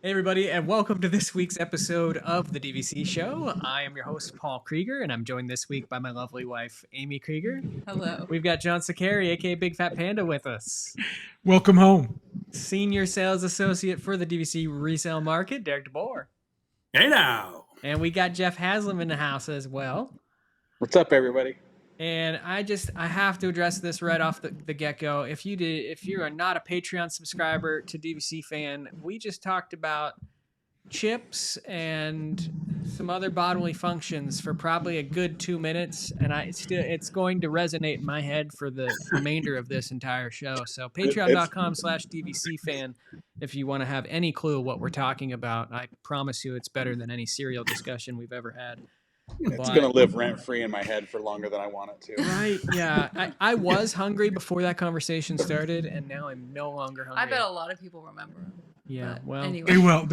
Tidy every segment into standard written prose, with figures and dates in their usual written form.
Hey, everybody, and welcome to this week's episode of the DVC Show. I am your host, Paul Krieger, and I'm joined this week by my lovely wife, Amy Krieger. Hello. We've got John Sakari, aka Big Fat Panda, with us. Welcome home. Senior Sales Associate for the DVC Resale Market, Derek DeBoer. Hey now. And we got Jeff Haslam in the house as well. What's up, everybody? And I have to address this right off the get-go. If you are not a Patreon subscriber to DVC Fan, we just talked about chips and some other bodily functions for probably a good 2 minutes, and it's going to resonate in my head for the remainder of this entire show. So patreon.com/DVCFan if you want to have any clue what we're talking about. I promise you it's better than any cereal discussion we've ever had. It's going to live rent-free in my head for longer than I want it to. Right, yeah. I was hungry before that conversation started, and now I'm no longer hungry. I bet a lot of people remember him. Yeah, well, anyway. They will.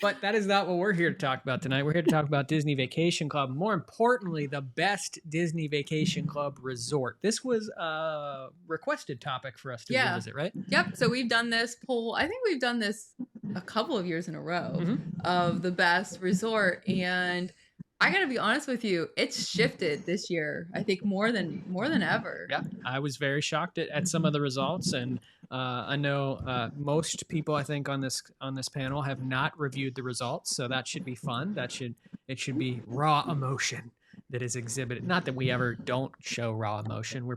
But that is not what we're here to talk about tonight. We're here to talk about Disney Vacation Club. More importantly, the best Disney Vacation Club resort. This was a requested topic for us to revisit, right? Yep. So we've done this poll. I think we've done this a couple of years in a row of the best resort, and I gotta be honest with you, it's shifted this year. I think more than ever. Yeah, I was very shocked at some of the results, and I know most people I think on this panel have not reviewed the results, so that should be fun. It should be raw emotion that is exhibited. Not that we ever don't show raw emotion. We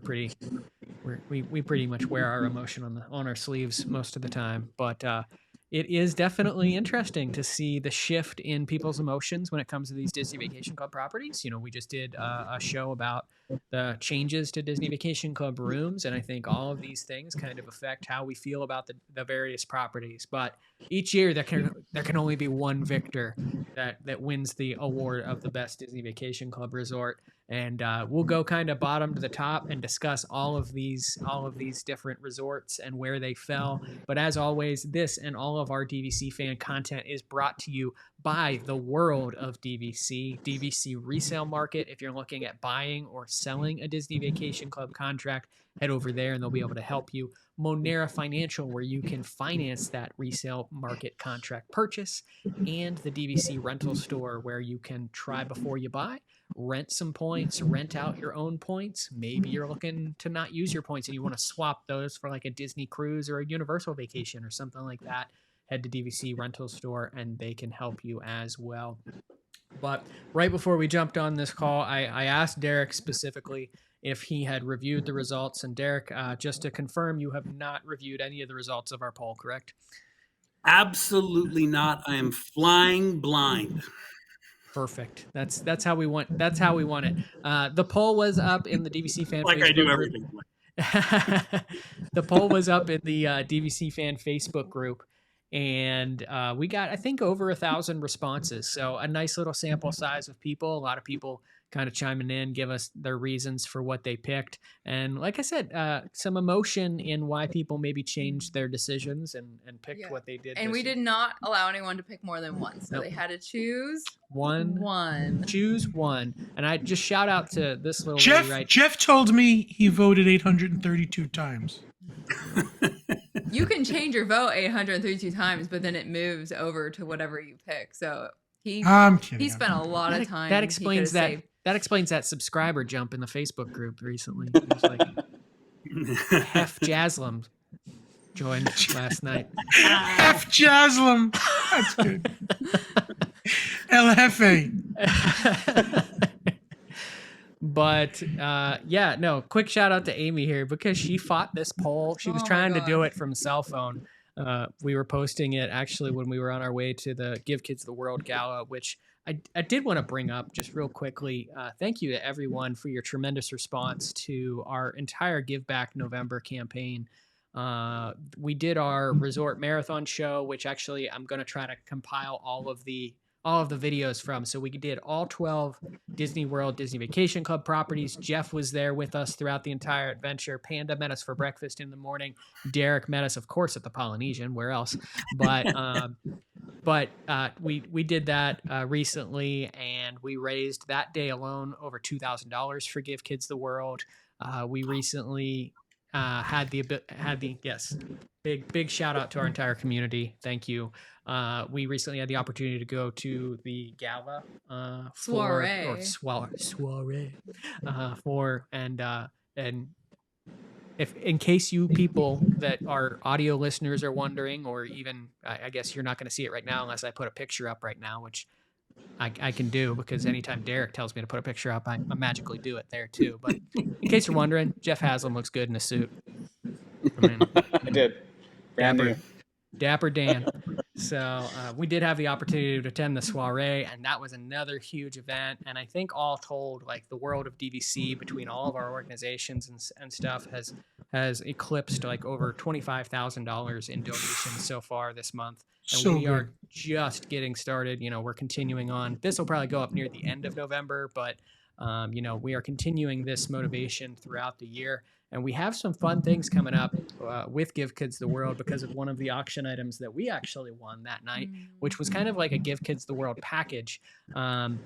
pretty much wear our emotion on our sleeves most of the time, but. It is definitely interesting to see the shift in people's emotions when it comes to these Disney Vacation Club properties. You know, we just did a show about the changes to Disney Vacation Club rooms, and I think all of these things kind of affect how we feel about the various properties. But each year, there can only be one victor that wins the award of the best Disney Vacation Club resort. And we'll go kind of bottom to the top and discuss all of these different resorts and where they fell. But as always, this and all of our DVC fan content is brought to you by the world of DVC Resale Market. If you're looking at buying or selling a Disney Vacation Club contract, head over there and they'll be able to help you. Monera Financial, where you can finance that resale market contract purchase, and the DVC Rental Store, where you can try before you buy, rent some points, rent out your own points. Maybe you're looking to not use your points and you want to swap those for like a Disney cruise or a Universal vacation or something like that. Head to DVC Rental Store and they can help you as well. But right before we jumped on this call, I asked Derek specifically if he had reviewed the results. And Derek, just to confirm, you have not reviewed any of the results of our poll, correct? Absolutely not. I am flying blind. Perfect. That's how we want. That's how we want it. The poll was up in the DVC fan. Like Facebook I do group. everything. The poll was up in the DVC fan Facebook group, and we got, I think, over 1,000 responses. So a nice little sample size of people. A lot of people kind of chiming in, give us their reasons for what they picked. And like I said, some emotion in why people maybe changed their decisions and picked what they did. And we did not allow anyone to pick more than one. So Nope. they had to choose one. Choose one. And I just shout out to this little Jeff. lady, right? Jeff told me he voted 832 times. You can change your vote 832 times, but then it moves over to whatever you pick. So I'm kidding. he spent a lot of time. That explains that. Saved. That explains that subscriber jump in the Facebook group recently. It was like Hef Jaslam joined last night. F. Jaslam. That's good. El Jefe. But quick shout out to Amy here because she fought this poll. She was trying to do it from cell phone. We were posting it actually when we were on our way to the Give Kids the World Gala, which I did want to bring up just real quickly. Thank you to everyone for your tremendous response to our entire Give Back November campaign. We did our resort marathon show, which actually I'm going to try to compile all of the videos from. So we did all 12 Disney World, Disney Vacation Club properties. Jeff was there with us throughout the entire adventure. Panda met us for breakfast in the morning. Derek met us, of course, at the Polynesian. Where else? But we did that recently, and we raised that day alone over $2,000 for Give Kids the World. We recently yes, big shout out to our entire community. Thank you. We recently had the opportunity to go to the gala soiree and if in case you people that are audio listeners are wondering, or even I guess you're not going to see it right now unless I put a picture up right now, which I can do because anytime Derek tells me to put a picture up, I magically do it there too. But in case you're wondering, Jeff Haslam looks good in a suit. I mean, I did. Brand Dapper, new. Dapper Dan. So we did have the opportunity to attend the soiree, and that was another huge event. And I think all told, like the world of DVC between all of our organizations and stuff has eclipsed like over $25,000 in donations so far this month. And So we are good. just getting started. You know, we're continuing on. This will probably go up near the end of November, but you know, we are continuing this motivation throughout the year. And we have some fun things coming up with Give Kids the World because of one of the auction items that we actually won that night, which was kind of like a Give Kids the World package. And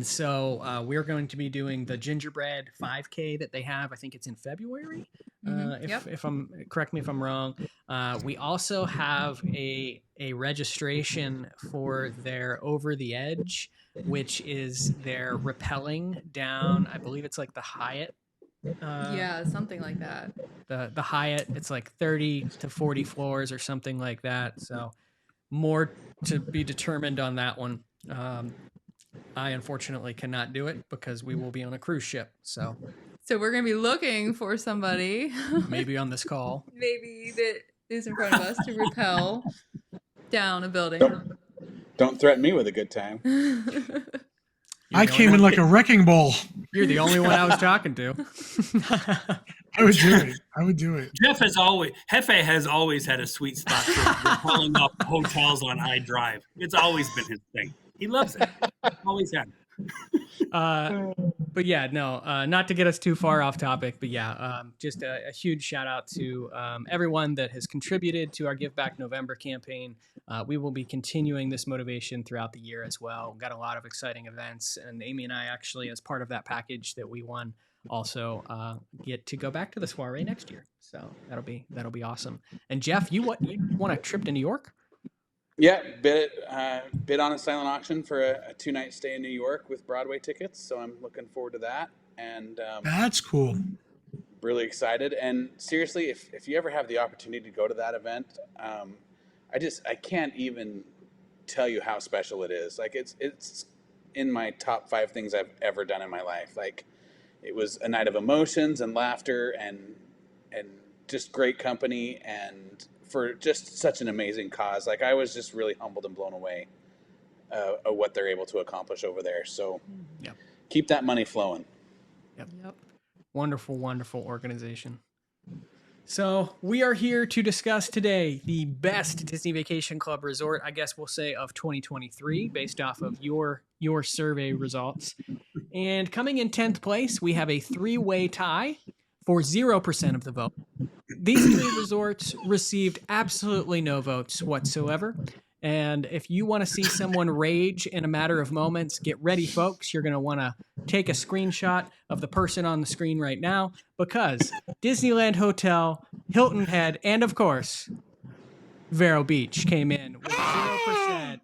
so we're going to be doing the gingerbread 5K that they have. I think it's in February. If I'm correct me if I'm wrong. We also have a registration for their Over the Edge, which is their rappelling down. I believe it's like the Hyatt. Yeah, something like that. The Hyatt. It's like 30 to 40 floors or something like that. So more to be determined on that one. I unfortunately cannot do it because we will be on a cruise ship. So So we're gonna be looking for somebody, maybe on this call. maybe that is in front of us to rappel down a building. Don't threaten me with a good time. I came in like a wrecking ball. You're the only one I was talking to. I would do it. I would do it. Jefe has always had a sweet spot for pulling up hotels on iDrive. It's always been his thing. He loves it. Always had. But yeah, no, not to get us too far off topic, but yeah, just a huge shout out to everyone that has contributed to our Give Back November campaign. We will be continuing this motivation throughout the year as well. We've got a lot of exciting events, and Amy and I actually, as part of that package that we won, also get to go back to the soiree next year. So that'll be awesome. And Jeff, you want a trip to New York? Yeah, bid on a silent auction for a 2-night stay in New York with Broadway tickets. So I'm looking forward to that, and That's cool. really excited. And seriously, if you ever have the opportunity to go to that event, I can't even tell you how special it is. Like it's in my top 5 things I've ever done in my life. Like it was a night of emotions and laughter and just great company, and for just such an amazing cause. Like I was just really humbled and blown away at what they're able to accomplish over there. So Yep. Keep that money flowing. Yep. Wonderful, wonderful organization. So we are here to discuss today the best Disney Vacation Club resort, I guess we'll say, of 2023, based off of your survey results. And coming in 10th place, we have a 3-way tie for 0% of the vote. These 3 resorts received absolutely no votes whatsoever. And if you want to see someone rage in a matter of moments, get ready, folks. You're going to want to take a screenshot of the person on the screen right now, because Disneyland Hotel, Hilton Head, and of course, Vero Beach came in with 0%.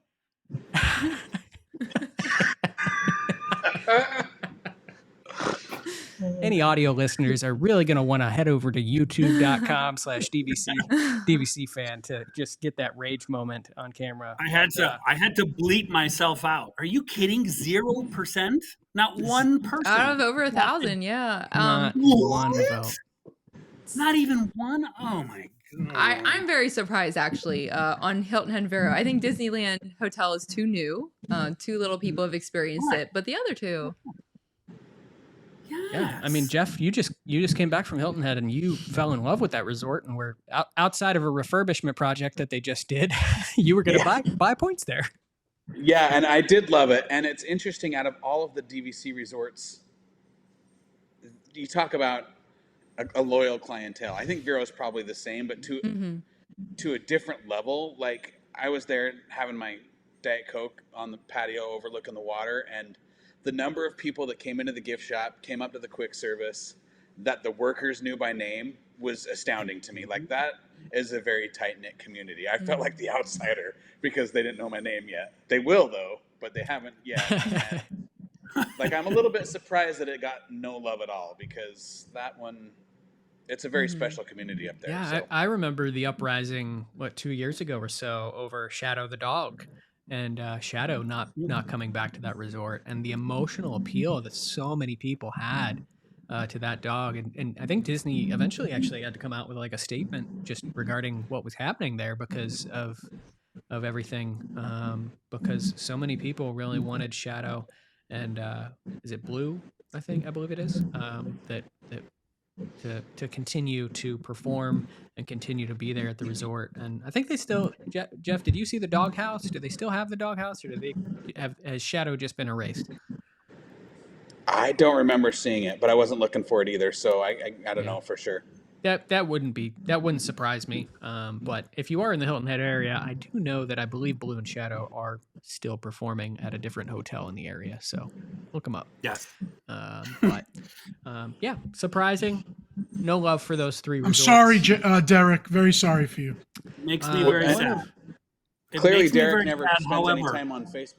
Any audio listeners are really going to want to head over to youtube.com/DVC fan to just get that rage moment on camera. I had to bleep myself out. Are you kidding? 0%? Not one person. Out of over 1,000, yeah. Not one What? vote. Not even one? Oh my god. I'm very surprised actually on Hilton Head and Vero. I think Disneyland Hotel is too new. Too little people have experienced it, but the other two. Yeah, I mean, Jeff, you just came back from Hilton Head and you fell in love with that resort, and we're outside of a refurbishment project that they just did. You were going to buy points there. Yeah, and I did love it. And it's interesting, out of all of the DVC resorts, you talk about a loyal clientele. I think Vero is probably the same, but to a different level. Like I was there having my Diet Coke on the patio overlooking the water, and the number of people that came into the gift shop, came up to the quick service, that the workers knew by name was astounding to me. Like, that is a very tight knit community. I felt like the outsider because they didn't know my name yet. They will though, but they haven't yet. And, like, I'm a little bit surprised that it got no love at all, because that one, it's a very special community up there. Yeah, So. I remember the uprising, 2 years ago or so, over Shadow the dog, and Shadow not coming back to that resort, and the emotional appeal that so many people had to that dog, and I think Disney eventually actually had to come out with like a statement just regarding what was happening there because of everything, because so many people really wanted Shadow, and is it Blue? I believe it is, that to continue to perform and continue to be there at the resort. And I think they still, Jeff, did you see the doghouse? Do they still have the doghouse, or has Shadow just been erased? I don't remember seeing it, but I wasn't looking for it either, so I don't know for sure. That wouldn't surprise me. But if you are in the Hilton Head area, I do know that I believe Blue and Shadow are still performing at a different hotel in the area. So look them up. Yes. But yeah, surprising. No love for those three I'm resorts. sorry, Derek. Very sorry for you. Makes me very and- sad. It Clearly, makes me Derek very never sad, spends any however- time on Facebook.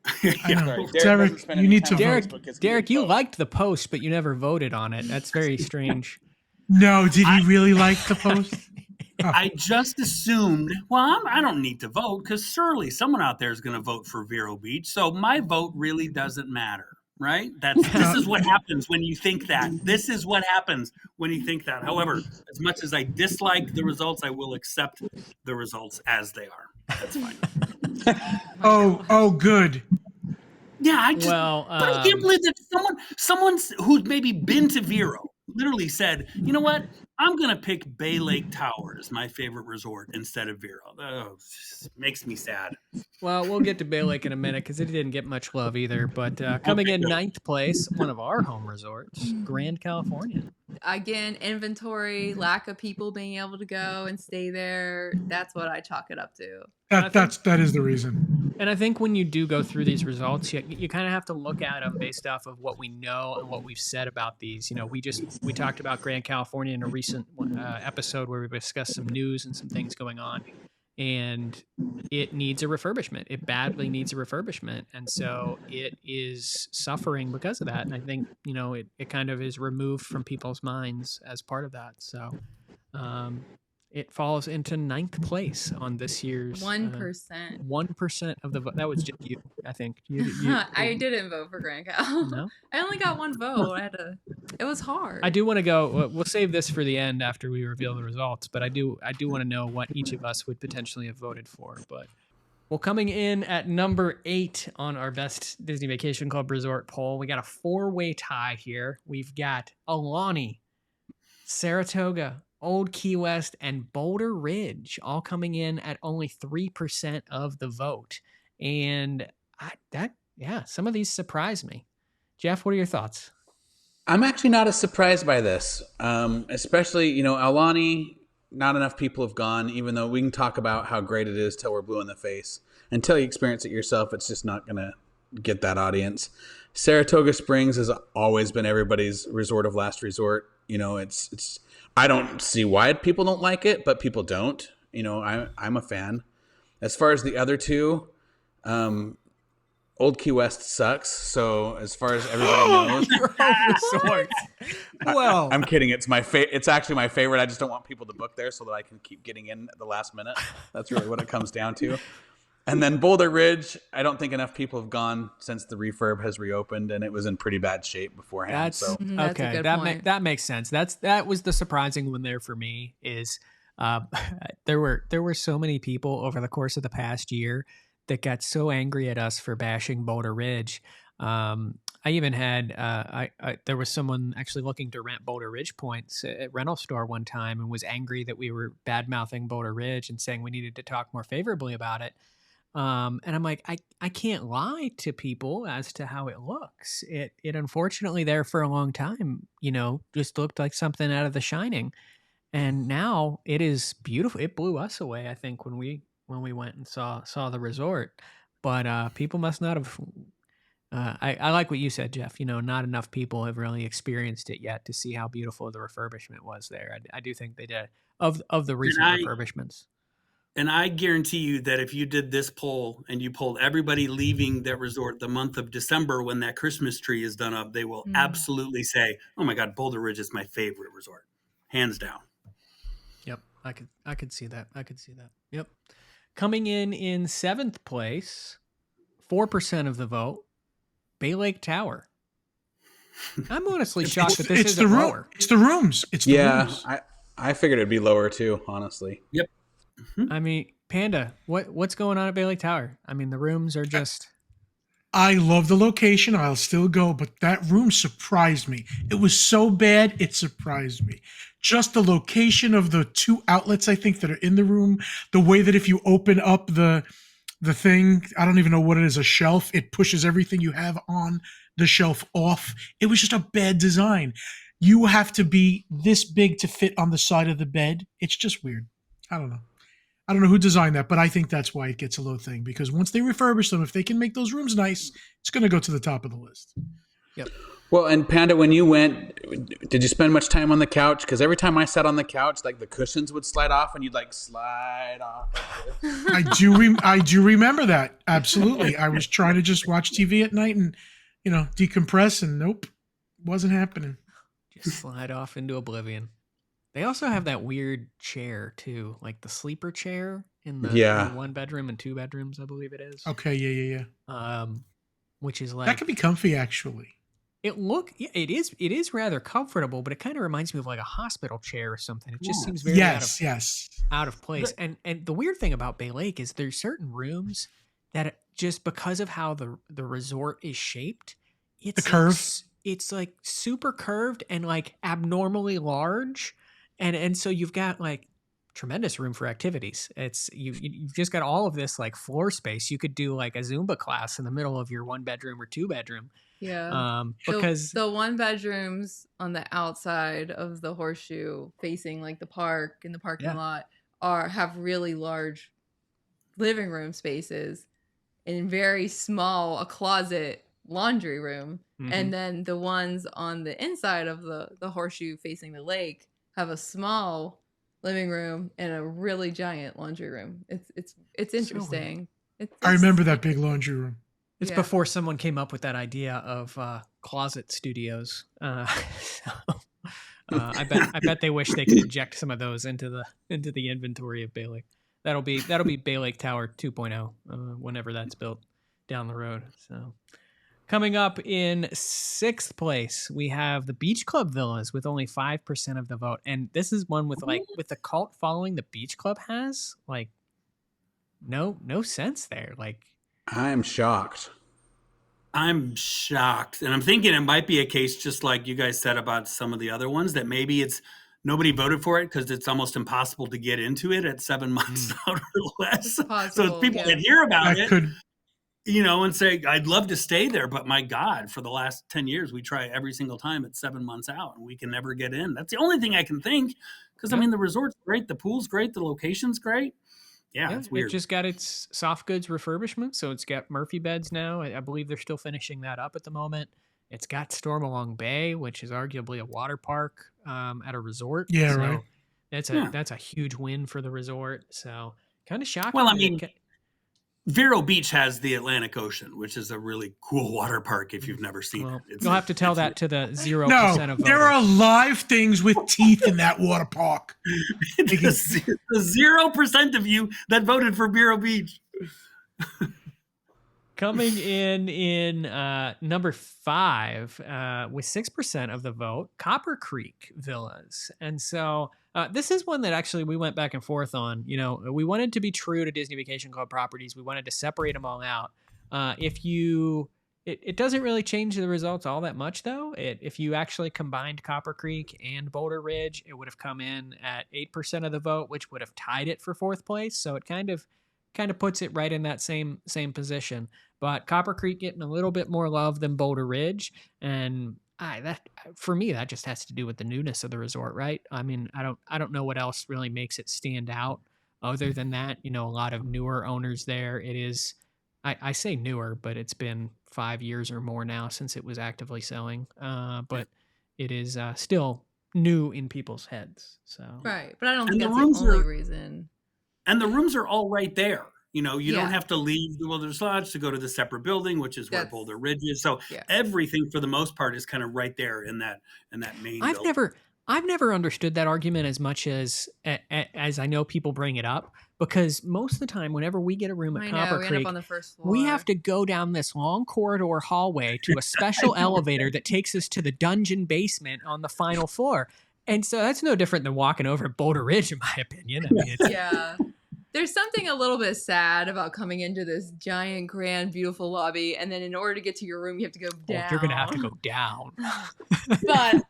I know. Sorry, Derek, doesn't spend you any need time to on vote. Facebook. It's Derek, gonna you vote. liked the post, but you never voted on it. That's very strange. No, did he really like the post? I just assumed, well, I don't need to vote because surely someone out there is going to vote for Vero Beach. So my vote really doesn't matter, right? This is what happens when you think that. This is what happens when you think that. However, as much as I dislike the results, I will accept the results as they are. That's fine. Oh, good. Yeah, I just. Well, but I can't believe that someone who's maybe been to Vero literally said, you know what? I'm gonna pick Bay Lake Tower as my favorite resort instead of Vero. Oh, makes me sad. Well, we'll get to Bay Lake in a minute because it didn't get much love either. But coming Okay, in good. ninth place, one of our home resorts, Grand California. Again, inventory, lack of people being able to go and stay there. That's what I chalk it up to. That is the reason. And I think when you do go through these results, you kind of have to look at them based off of what we know and what we've said about these. You know, we talked about Grand California in a recent episode where we discussed some news and some things going on, and it needs a refurbishment. It badly needs a refurbishment, and so it is suffering because of that. And I think, you know, it kind of is removed from people's minds as part of that. So it falls into ninth place on this year's 1%. 1% of the vote. That was just you, I think. I didn't vote for Grand Cal. No? I only got one vote. It was hard. I do want to go. We'll save this for the end after we reveal the results. But I do want to know what each of us would potentially have voted for. But well, coming in at number 8 on our best Disney Vacation Club resort poll, we got a 4-way tie here. We've got Aulani, Saratoga, Old Key West, and Boulder Ridge all coming in at only 3% of the vote. And some of these surprised me. Jeff, what are your thoughts? I'm actually not as surprised by this, especially, you know, Aulani, not enough people have gone, even though we can talk about how great it is till we're blue in the face. Until you experience it yourself, it's just not going to get that audience. Saratoga Springs has always been everybody's resort of last resort. You know, it's I don't see why people don't like it, but people don't. You know, I'm a fan. As far as the other two, Old Key West sucks. So as far as everybody knows, Well, I'm kidding. It's actually my favorite. I just don't want people to book there so that I can keep getting in at the last minute. That's really what it comes down to. And then Boulder Ridge, I don't think enough people have gone since the refurb has reopened, and it was in pretty bad shape beforehand. That's So That's a okay. good That point. that makes sense. That was the surprising one there for me. Is there were so many people over the course of the past year that got so angry at us for bashing Boulder Ridge. I even had there was someone actually looking to rent Boulder Ridge points at rental store one time and was angry that we were bad mouthing Boulder Ridge and saying we needed to talk more favorably about it. And I'm like, I can't lie to people as to how it looks. It unfortunately there for a long time, you know, just looked like something out of The Shining. And now it is beautiful. It blew us away, I think, when we went and saw the resort. But people must not have I like what you said, Jeff. Not enough people have really experienced it yet to see how beautiful the refurbishment was there. I do think they did of the recent I- refurbishments. And I guarantee you that if you did this poll and you polled everybody leaving that resort the month of December when that Christmas tree is done up, they will absolutely say, "Oh my God, Boulder Ridge is my favorite resort, hands down." Yep, I could see that. Yep. Coming in seventh place, 4% of the vote, Bay Lake Tower. I'm honestly shocked that this isn't lower. It's the rooms. It's the rooms. I figured it'd be lower too, honestly. Yep. I mean, Panda, what's going on at Bay Lake Tower? I mean, the rooms are just. I love the location. I'll still go, but that room surprised me. It was so bad, it surprised me. Just the location of the two outlets, I think, that are in the room, the way that if you open up the thing, I don't even know what it is, a shelf, it pushes everything you have on the shelf off. It was just a bad design. You have to be this big to fit on the side of the bed. It's just weird. I don't know who designed that, but I think that's why it gets a low thing, because once they refurbish them, if they can make those rooms nice, it's going to go to the top of the list. Yep. Well, and Panda, when you went, did you spend much time on the couch? Because every time I sat on the couch, like the cushions would slide off, and you'd like slide off. I do remember that. Absolutely. I was trying to just watch TV at night and, decompress, and nope, wasn't happening. Just slide off into oblivion. They also have that weird chair too, like the sleeper chair in the 1 bedroom and 2 bedrooms, I believe it is. Okay, yeah. Which is like That could be comfy, actually. it is rather comfortable, but it kind of reminds me of like a hospital chair or something. It just seems very out of place. And the weird thing about Bay Lake is there's certain rooms that just because of how the resort is shaped, it's The curve. It's like super curved and like abnormally large. And so you've got like tremendous room for activities. It's you've just got all of this like floor space. You could do like a Zumba class in the middle of your 1 bedroom or 2 bedroom. Yeah. Because the 1 bedrooms on the outside of the horseshoe facing like the park and the parking lot have really large living room spaces and very small a closet laundry room. And then the ones on the inside of the horseshoe facing the lake have a small living room and a really giant laundry room. It's interesting. I remember that big laundry room. It's before someone came up with that idea of closet studios. I bet they wish they could inject some of those into the inventory of Bay Lake. That'll be Bay Lake Tower 2.0 whenever that's built down the road. So. Coming up in 6th place, we have the Beach Club Villas with only 5% of the vote. And this is one with the cult following the Beach Club has, like, no sense there. Like, I'm shocked. I'm shocked. And I'm thinking it might be a case just like you guys said about some of the other ones, that maybe it's nobody voted for it because it's almost impossible to get into it at 7 months out or less. So if people that hear about it, and say, I'd love to stay there, but my God, for the last 10 years, we try every single time at 7 months out and we can never get in. That's the only thing I can think. Because I mean, the resort's great. The pool's great. The location's great. Yeah, it's weird. It just got its soft goods refurbishment. So it's got Murphy beds now. I believe they're still finishing that up at the moment. It's got Stormalong Bay, which is arguably a water park at a resort. Yeah, so right. That's a huge win for the resort. So kind of shocking. Well, I mean, Vero Beach has the Atlantic Ocean, which is a really cool water park if you've never seen it. You'll have to tell that to the 0% of voters. There are live things with teeth in that water park. The 0% of you that voted for Vero Beach. Coming in number 5 with 6% of the vote, Copper Creek Villas. And so this is one that actually we went back and forth on. We wanted to be true to Disney Vacation Club properties. We wanted to separate them all out. It doesn't really change the results all that much, though. If you actually combined Copper Creek and Boulder Ridge, it would have come in at 8% of the vote, which would have tied it for 4th place. So it kind of puts it right in that same position. But Copper Creek getting a little bit more love than Boulder Ridge, and that for me that just has to do with the newness of the resort, right? I mean, I don't know what else really makes it stand out other than that. A lot of newer owners there. It is I say newer, but it's been 5 years or more now since it was actively selling. But it is still new in people's heads. So Right. But I don't And think the that's rooms the only are reason. and the rooms are all right there. You know, you don't Yeah. have to leave the Wilderness Lodge to go to the separate building, which is where That's Boulder Ridge is. So yeah. everything for the most part is kind of right there in that main building. I've never understood that argument as much as I know people bring it up, because most of the time whenever we get a room at I Copper know. We end Creek, up on the first floor. we have to go down this long corridor hallway to a special elevator that takes us to the dungeon basement on the final floor. And so that's no different than walking over at Boulder Ridge, in my opinion. I mean, it's, Yeah. There's something a little bit sad about coming into this giant, grand, beautiful lobby, and then in order to get to your room, you have to go down. you're going to have to go down. But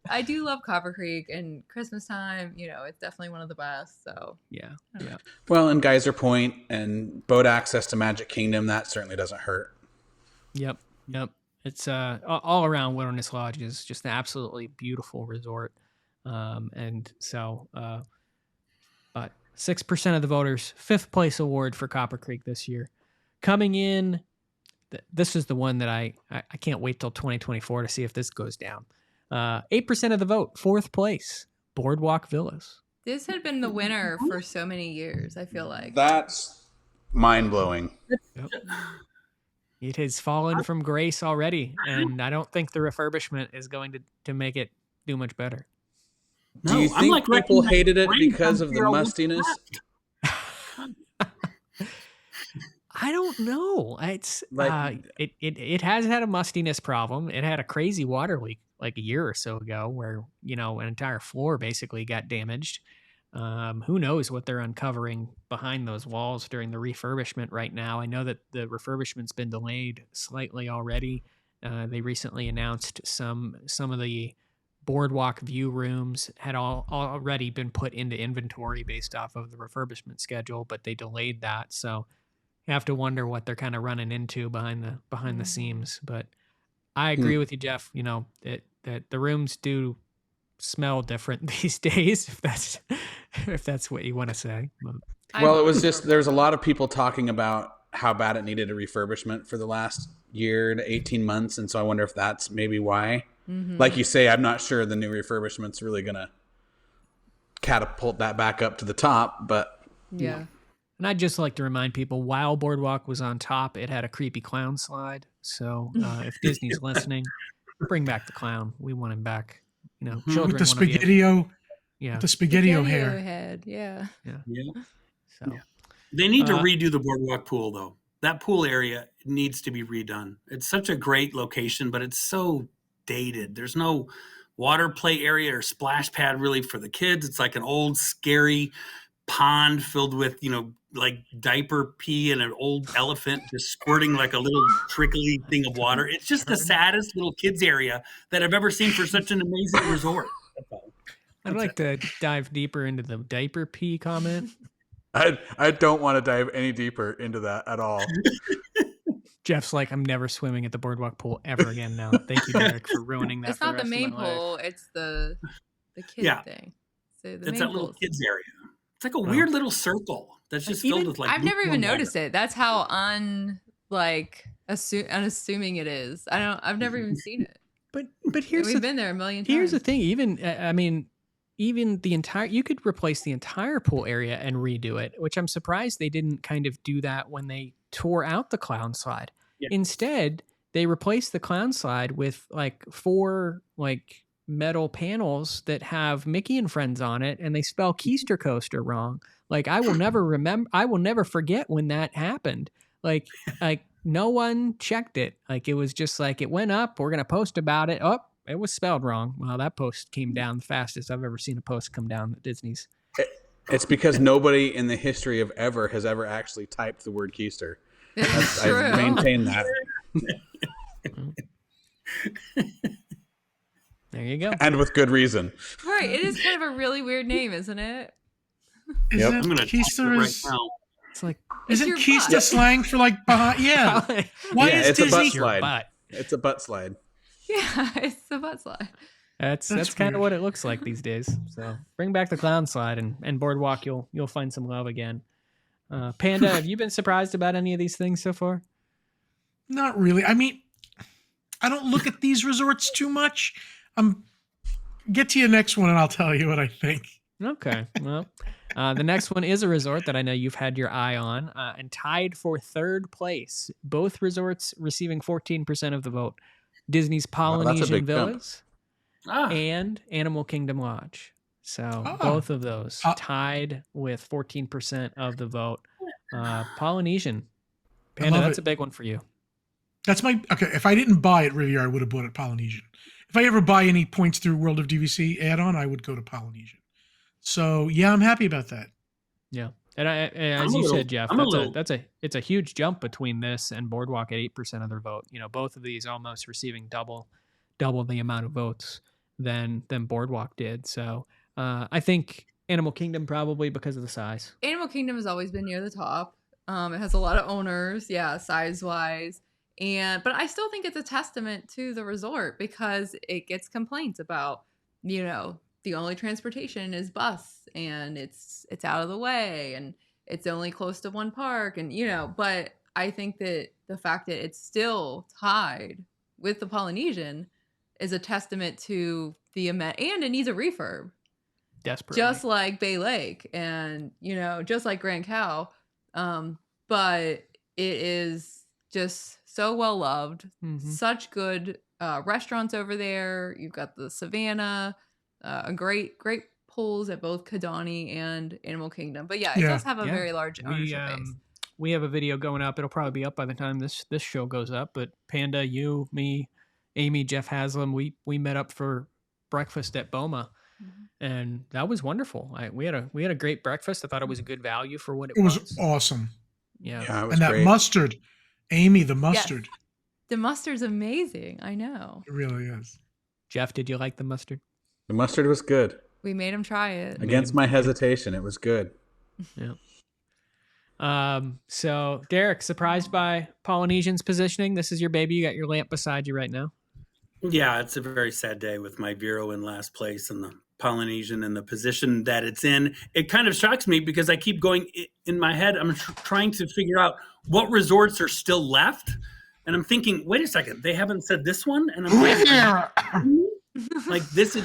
I do love Copper Creek, and Christmas time, you know, it's definitely one of the best. So Yeah. Well, and Geyser Point and boat access to Magic Kingdom, that certainly doesn't hurt. Yep. It's all around Wilderness Lodge is just an absolutely beautiful resort. And so, but 6% of the voters, 5th place award for Copper Creek this year. Coming in, this is the one that I can't wait till 2024 to see if this goes down. 8% of the vote, 4th place, Boardwalk Villas. this had been the winner for so many years, I feel like. That's mind blowing. Yep. It has fallen from grace already, and I don't think the refurbishment is going to make it do much better. Do you I'm think like people wrecking hated my it brain because trying of to the figure out what's mustiness? left. I don't know. It's Like- it has had a mustiness problem. It had a crazy water leak like a year or so ago, where an entire floor basically got damaged. Who knows what they're uncovering behind those walls during the refurbishment right now? I know that the refurbishment's been delayed slightly already. They recently announced some of the boardwalk view rooms had already been put into inventory based off of the refurbishment schedule, but they delayed that. So you have to wonder what they're kind of running into behind the seams. But I agree with you, Jeff. That the rooms do smell different these days, if that's what you want to say. But Well, it was just there's a lot of people talking about how bad it needed a refurbishment for the last year to 18 months, and so I wonder if that's maybe why. Mhm. Like you say, I'm not sure the new refurbishment's really gonna catapult that back up to the top, but Yeah. And I'd just like to remind people, while Boardwalk was on top, it had a creepy clown slide. So if Disney's listening, bring back the clown. We want him back. Children With the want to be spaghettio, yeah. the spaghettio hair. head. Yeah. Yeah. So They need to Uh, redo the boardwalk pool, though. That pool area needs to be redone. It's such a great location, but it's so dated. There's no water play area or splash pad really for the kids. It's like an old, scary pond filled with, like diaper pee and an old elephant just squirting like a little trickly thing of water. It's just the saddest little kids area that I've ever seen for such an amazing resort. I'd like to dive deeper into the diaper pee comment. I don't want to dive any deeper into that at all. Jeff's like, I'm never swimming at the Boardwalk pool ever again now. Thank you, Derek, for ruining that. It's for not the rest of main my life. pool, it's the kid Yeah. thing. So the It's main that little pool's- kids area. It's like a weird little circle that's just filled Even- with like. I've never even lukewarm noticed it. That's how unassuming it is. I've never even seen it. But And here's we've the been there a million times. Here's the thing, even the entire, you could replace the entire pool area and redo it, which I'm surprised they didn't kind of do that when they tore out the clown slide. Yeah. Instead, they replaced the clown slide with like 4 like metal panels that have Mickey and Friends on it, and they spell Keister Coaster wrong. Like I will never forget when that happened. Like no one checked it. Like it was just like it went up, we're gonna post about it. Oh, it was spelled wrong. Well, that post came down the fastest I've ever seen a post come down at Disney's. It's because nobody in the history of ever has ever actually typed the word keister. It's I true. maintain that. There you go. And with good reason. Right. It is kind of a really weird name, isn't it? Isn't Yep. I'm going to Keister right is, now. It's like isn't your Keister butt. slang for like behind? Yeah. Why Yeah, is it's a butt Disney? your slide. butt. It's a butt slide. Yeah, it's the butt slide. That's That's kind of weird. what it looks like these days. So bring back the clown slide and Boardwalk, you'll find some love again. Panda, have you been surprised about any of these things so far? Not really. I mean, I don't look at these resorts too much. Get to your next one and I'll tell you what I think. Okay. Well, the next one is a resort that I know you've had your eye on and tied for third place. Both resorts receiving 14% of the vote. Disney's Wow, that's a Polynesian big jump. Villas Ah, and Animal Kingdom Lodge. So Ah. both of those Uh, tied with 14% of the vote. Polynesian. Panda, love that's it. a big one for you. That's my okay. If I didn't buy it Riviera, I would have bought it Polynesian. If I ever buy any points through World of DVC add-on, I would go to Polynesian. So yeah, I'm happy about that. Yeah. And as I'm a you little- said, Jeff, I'm a little- it's a huge jump between this and Boardwalk at 8% of their vote. You know, both of these almost receiving double the amount of votes than Boardwalk did. So I think Animal Kingdom probably because of the size. Animal Kingdom has always been near the top. It has a lot of owners, yeah, size wise. But I still think it's a testament to the resort because it gets complaints about, the only transportation is bus and it's out of the way and it's only close to one park and but I think that the fact that it's still tied with the Polynesian is a testament to the and it needs a refurb. Desperately. Just like Bay Lake and just like Grand Cow, but it is just so well loved. Mhm. Such good restaurants over there. You've got the Savannah, a great pools at both Kidani and Animal Kingdom. But yeah, it Yeah. does have a Yeah. very large ownership base. We have a video going up. It'll probably be up by the time this show goes up. But Panda, you, me, Amy, Jeff Haslam, we met up for breakfast at Boma, and that was wonderful. We had a great breakfast. I thought it was a good value for what it It was was. awesome. Yeah. Yeah, it was And that great. mustard, Amy, the mustard, The mustard's amazing. I know. it really is. Jeff, did you like the mustard? The mustard was good. We made him try it. Against my hesitation, it was good. Yeah. So Derek, surprised by Polynesian's positioning? This is your baby. You got your lamp beside you right now. yeah, it's a very sad day with my Vero in last place and the Polynesian in the position that it's in. It kind of shocks me because I keep going in my head. I'm trying to figure out what resorts are still left. And I'm thinking, wait a second, they haven't said this one? And I'm thinking, like these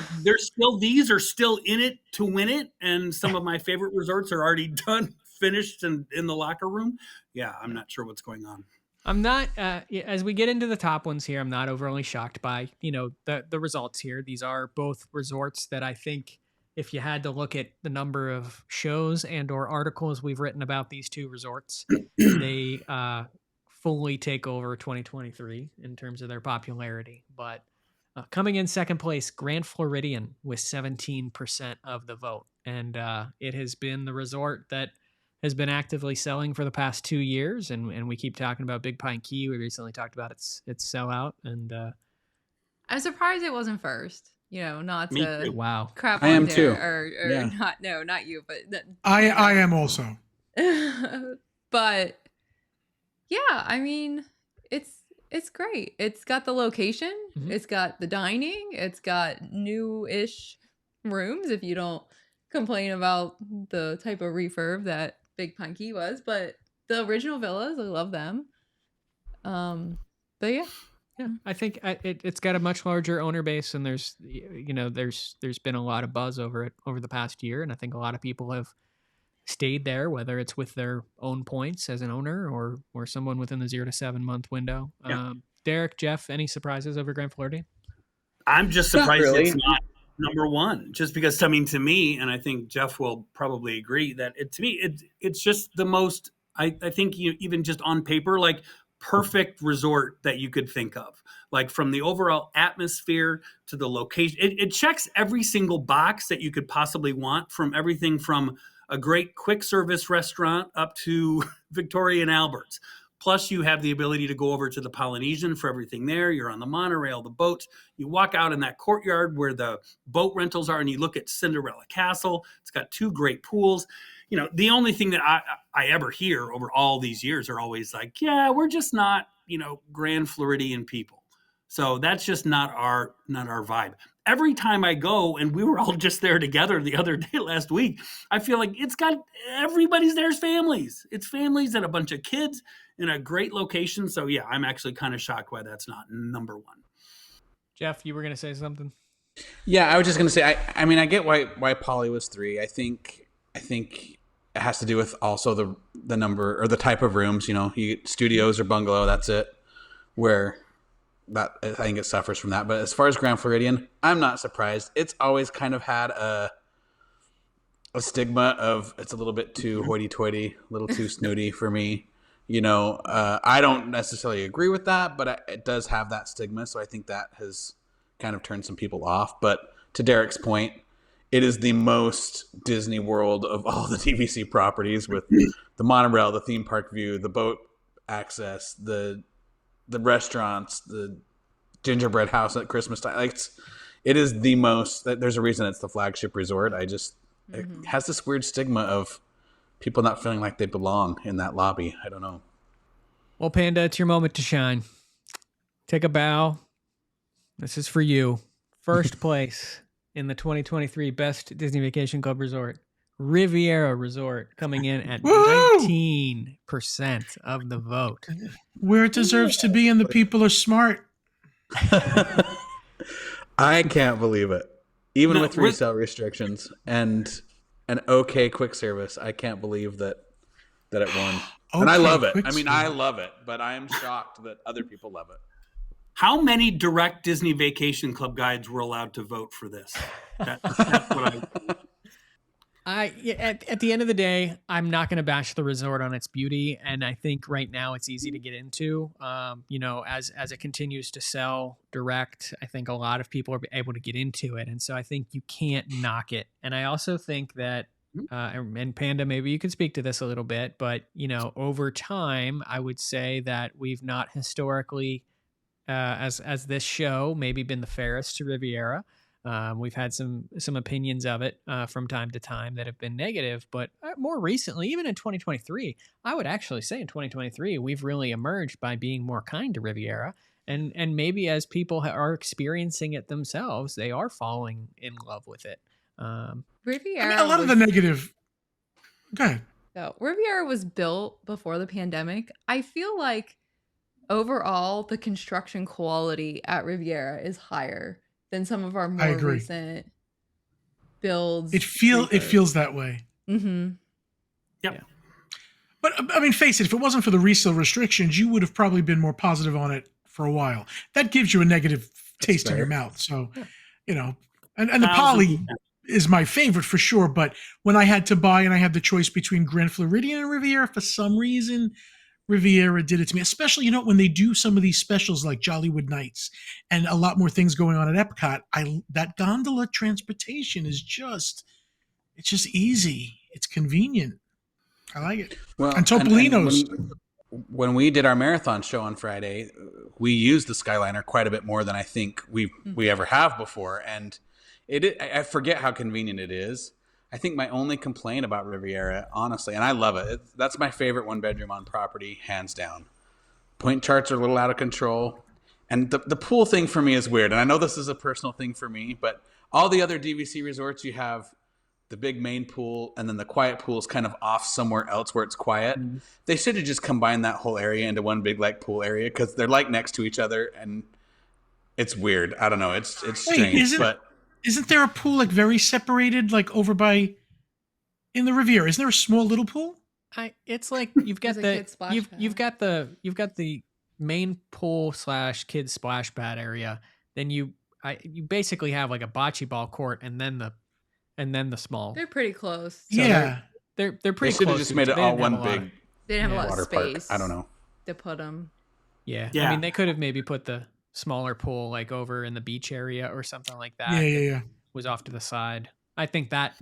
are still in it to win it. And some of my favorite resorts are already done, finished and in the locker room. Yeah, I'm not sure what's going on. I'm not as we get into the top ones here, I'm not overly shocked by, the results here. These are both resorts that I think if you had to look at the number of shows and or articles we've written about these two resorts, they fully take over 2023 in terms of their popularity. But coming in second place, Grand Floridian with 17% of the vote. And it has been the resort that has been actively selling for the past 2 years. And we keep talking about Big Pine Key. We recently talked about its sellout. And I'm surprised it wasn't first. Not Me to too. wow. crap I on am Derek, too. or Yeah. not you, but I am also. but yeah, I mean, it's great. It's got the location, Mhm. it's got the dining, it's got new-ish rooms if you don't complain about the type of refurb that Big Pine Key was, but the original villas, I love them. But yeah. Yeah, I think it's got a much larger owner base, and there's been a lot of buzz over it over the past year, and I think a lot of people have stayed there, whether it's with their own points as an owner or someone within the 0 to 7 month window. Yeah. Derek, Jeff, any surprises over Grand Floridian? I'm just Not surprised really. it's not number one, just because to me, and I think Jeff will probably agree that it's just the most, I think you even just on paper, like perfect resort that you could think of, like from the overall atmosphere to the location. It checks every single box that you could possibly want, from everything from a great quick service restaurant up to Victoria and Albert's. Plus, you have the ability to go over to the Polynesian for everything there. You're on the monorail, the boats. You walk out in that courtyard where the boat rentals are, and you look at Cinderella Castle. It's got 2 great pools. The only thing that I ever hear over all these years are always like, yeah, we're just not, Grand Floridian people. So that's just not our vibe. every time I go, and we were all just there together the other day last week, I feel like it's got everybody's there's families. It's families and a bunch of kids in a great location. So yeah, I'm actually kind of shocked why that's not number one. Jeff, you were going to say something? Yeah, I was just gonna say. I mean, I get why Poly was 3. I think it has to do with also the number or the type of rooms. You know, you get studios or bungalow. That's it. Where that I think it suffers from that. But as far as Grand Floridian, I'm not surprised. It's always kind of had a stigma of it's a little bit too hoity-toity, a little too snooty for me. You know, I don't necessarily agree with that, but it does have that stigma. So I think that has kind of turned some people off. But to Derek's point, it is the most Disney World of all the DVC properties, with the monorail, the theme park view, the boat access, the restaurants, the gingerbread house at Christmas time. Like it is the most. There's a reason it's the flagship resort. It has this weird stigma of people not feeling like they belong in that lobby. I don't know. Well, Panda, it's your moment to shine. Take a bow. This is for you. First place in the 2023 Best Disney Vacation Club Resort, Riviera Resort, coming in at 19% of the vote. Where it deserves to be, and the people are smart. I can't believe it. Even with resale restrictions and an okay quick service, I can't believe that it won. And I love it. I mean, I love it, but I am shocked that other people love it. How many direct Disney Vacation Club guides were allowed to vote for this? That's what At the end of the day, I'm not going to bash the resort on its beauty, and I think right now it's easy to get into. You know, as it continues to sell direct, I think a lot of people are able to get into it, and so I think you can't knock it. And I also think that, and Panda, maybe you could speak to this a little bit, but you know, over time, I would say that we've not historically, as this show, maybe been the fairest to Riviera. We've had some opinions of it from time to time that have been negative, but more recently, even in 2023, I would actually say in 2023, we've really emerged by being more kind to Riviera. And maybe as people are experiencing it themselves, they are falling in love with it. Riviera. I mean, a lot of the negative. Go ahead. So Riviera was built before the pandemic. I feel like overall the construction quality at Riviera is higher than some of our more recent builds. It feels that way. Mm-hmm. Yep. Yeah. But I mean, face it, if it wasn't for the resale restrictions, you would have probably been more positive on it for a while. That gives you a negative taste in your mouth. So, you know, and the Poly is my favorite for sure. But when I had to buy and I had the choice between Grand Floridian and Riviera, for some reason, Riviera did it to me, especially, you know, when they do some of these specials like Jollywood Nights and a lot more things going on at Epcot. That gondola transportation is just easy. It's convenient. I like it. Well, and Topolino's. When we did our marathon show on Friday, we used the Skyliner quite a bit more than I think we ever have before. And I forget how convenient it is. I think my only complaint about Riviera, honestly, and I love it, that's my favorite one bedroom on property, hands down. Point charts are a little out of control. And the pool thing for me is weird. And I know this is a personal thing for me, but all the other DVC resorts, you have the big main pool and then the quiet pool is kind of off somewhere else where it's quiet. Mm-hmm. They should have just combined that whole area into one big like pool area because they're like next to each other and it's weird. I don't know. It's strange, but isn't there a pool like very separated, like over by in the Riviera? Isn't there a small little pool? It's like you've got you've got the main pool / kids splash pad area. Then you basically have like a bocce ball court and then the small. They're pretty close. So yeah, they're pretty close. They should have just made it all one big. They didn't have a lot of space. Park. I don't know to put them. Yeah, I mean they could have maybe put the smaller pool like over in the beach area or something like that. Yeah. Was off to the side. I think that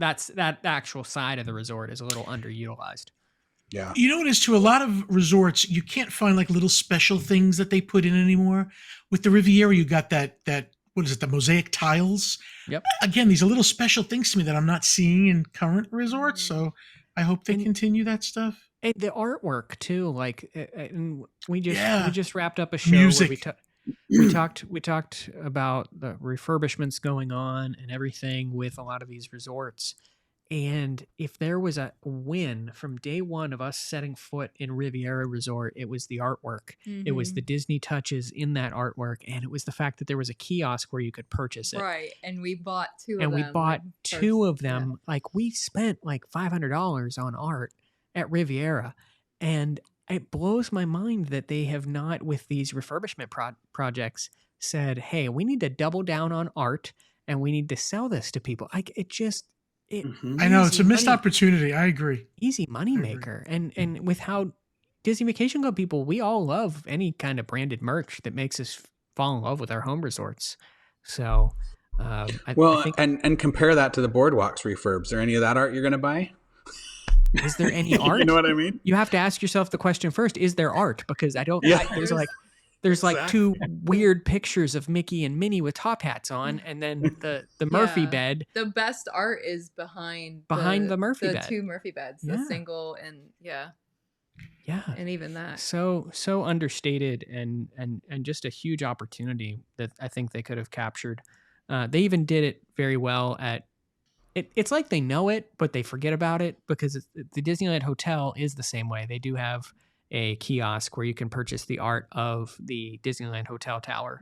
actual side of the resort is a little underutilized. Yeah. You know what it is too? A lot of resorts, you can't find like little special things that they put in anymore. With the Riviera, you got that what is it? The mosaic tiles. Yep. Again, these are little special things to me that I'm not seeing in current resorts. So I hope they continue that stuff. And the artwork too, like and we just wrapped up a show where we talked about the refurbishments going on and everything with a lot of these resorts. And if there was a win from day one of us setting foot in Riviera Resort, it was the artwork. It was the Disney touches in that artwork, and it was the fact that there was a kiosk where you could purchase it. Right. And we bought two of And them. we bought like, two first- of them. Like we spent like $500 on art at Riviera, and it blows my mind that they have not, with these refurbishment projects, said, "Hey, we need to double down on art, and we need to sell this to people." Like it just. I know it's a easy missed money- opportunity. I agree. Easy money agree. maker, and with how Disney Vacation Club people, we all love any kind of branded merch that makes us fall in love with our home resorts. So, I think, and compare that to the Boardwalks refurbs. Is there any of that art you're going to buy? is there any art? You know what I mean? You have to ask yourself the question first: is there art? Because I don't. Yeah. There's like two weird pictures of Mickey and Minnie with top hats on, and then the Murphy Yeah. bed. The best art is behind The Murphy the bed. two Murphy beds, Yeah. the single and Yeah, and even that. so understated and just a huge opportunity that I think they could have captured. They even did it very well at it. It's like they know it, but they forget about it because the Disneyland Hotel is the same way. They do have a kiosk where you can purchase the art of the Disneyland Hotel Tower,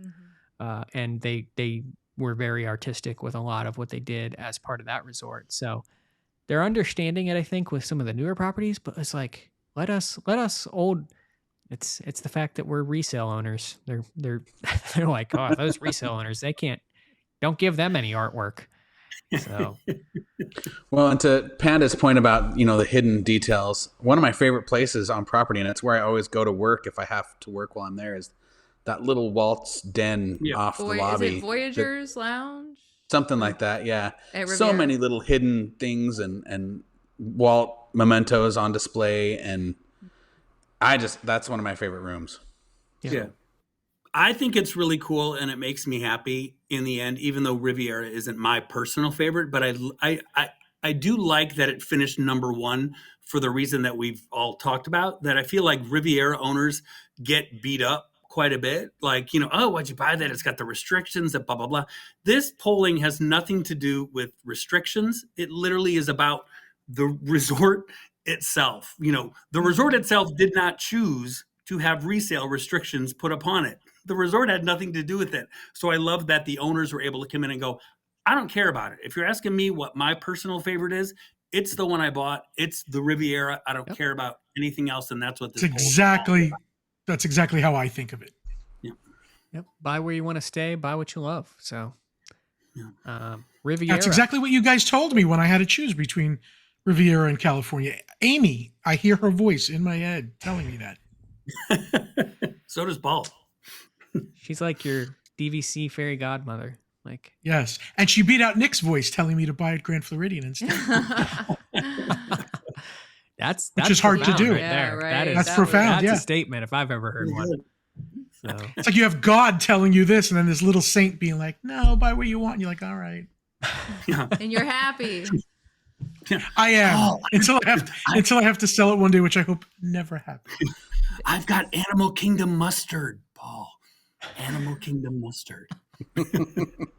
and they were very artistic with a lot of what they did as part of that resort. So they're understanding it, I think, with some of the newer properties. But it's like let us old. It's the fact that we're resale owners. They're they're like, oh, those resale owners, don't give them any artwork. So Well, and to Panda's point about, the hidden details, one of my favorite places on property, and it's where I always go to work if I have to work while I'm there, is that little Walt's Den off the Is lobby. it Voyager's Lounge? Something like that, yeah. At So Riviera? many little hidden things and Walt mementos on display, and that's one of my favorite rooms. Yeah. I think it's really cool, and it makes me happy in the end, even though Riviera isn't my personal favorite. But I do like that it finished number one for the reason that we've all talked about, that I feel like Riviera owners get beat up quite a bit. Like, oh, why'd you buy that? It's got the restrictions and blah, blah, blah. This polling has nothing to do with restrictions. It literally is about the resort itself. The resort itself did not choose to have resale restrictions put upon it. The resort had nothing to do with it. So I love that the owners were able to come in and go, I don't care about it. If you're asking me what my personal favorite is, it's the one I bought. It's the Riviera. I don't care about anything else. And that's what this That's exactly how I think of it. yep, buy where you want to stay, buy what you love. So Riviera. That's exactly what you guys told me when I had to choose between Riviera and California. Amy, I hear her voice in my head telling me that. So does Paul. She's like your DVC fairy godmother. Like, Yes. And she beat out Nick's voice telling me to buy at Grand Floridian instead. that's Which is hard to profound do. right Yeah, there. right. That is, That's profound, That's yeah. a statement if I've ever heard one. So It's like you have God telling you this, and then this little saint being like, no, buy what you want. And you're like, all right. And you're happy. I am. Oh, until I have to sell it one day, which I hope never happens. I've got Animal Kingdom mustard, Paul. Animal Kingdom mustard.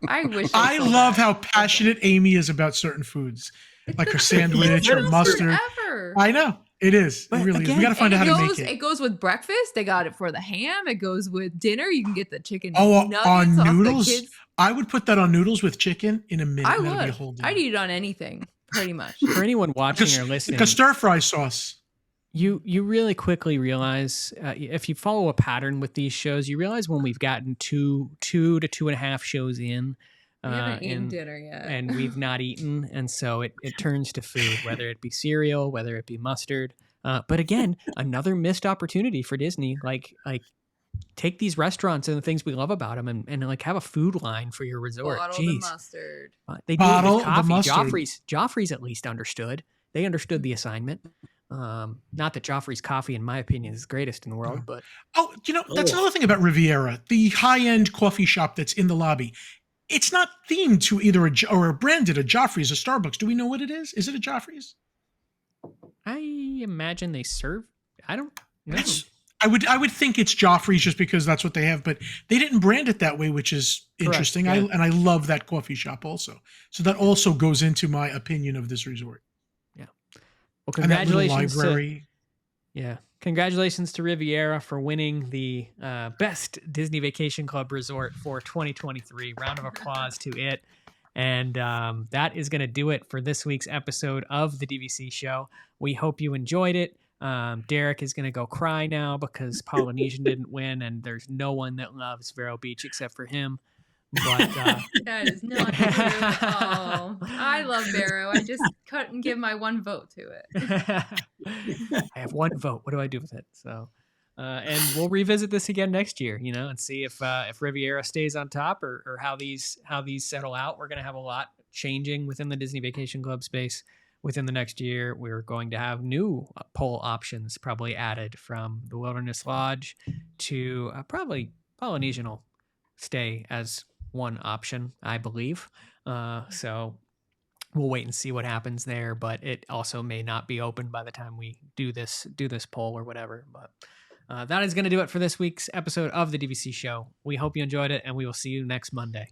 I wish I sold love that. how passionate Amy is about certain foods, like her sandwich or Best mustard. ever. I know it is. But It really is. again- We got to find out how to make It it. goes with breakfast. They got it for the ham. It goes with dinner. You can get the chicken Oh, nuggets on off the noodles? kids. I would put that on noodles with chicken in a minute. I That'd be a would. whole dinner. I'd eat it on anything, pretty much. for anyone watching or listening, Like a stir fry sauce. you really quickly realize if you follow a pattern with these shows, you realize when we've gotten two to 2.5 shows in, We haven't eaten and, dinner yet. and we've not eaten, and so it turns to food, whether it be cereal, whether it be mustard. But again, another missed opportunity for Disney. Like take these restaurants and the things we love about them, and like have a food line for your resort. Bottle the Jeez. mustard. They do it Bottle with the coffee. mustard. Joffrey's at least understood. They understood the assignment. Not that Joffrey's coffee, in my opinion, is the greatest in the world, but Oh, that's another thing about Riviera. The high-end coffee shop that's in the lobby. It's not themed to either or branded a Joffrey's or Starbucks. Do we know what it is? Is it a Joffrey's? I imagine they serve. I don't know. I would think it's Joffrey's just because that's what they have, but they didn't brand it that way, which is Correct, interesting. yeah. I love that coffee shop also. So that also goes into my opinion of this resort. Well, And that little congratulations library. Congratulations to Riviera for winning the best Disney Vacation Club resort for 2023. Round of applause to it. And that is going to do it for this week's episode of the DVC show. We hope you enjoyed it. Derek is going to go cry now because Polynesian didn't win, and there's no one that loves Vero Beach except for him. But That is not true at all. I love Barrow. I just couldn't give my one vote to it. I have one vote. What do I do with it? So, and we'll revisit this again next year, and see if Riviera stays on top or how these settle out. We're going to have a lot changing within the Disney Vacation Club space within the next year. We're going to have new poll options probably added, from the Wilderness Lodge to probably Polynesian will stay as one option, I believe. So we'll wait and see what happens there, but it also may not be open by the time we do this poll or whatever. But that is going to do it for this week's episode of the DVC show. We hope you enjoyed it, and we will see you next Monday.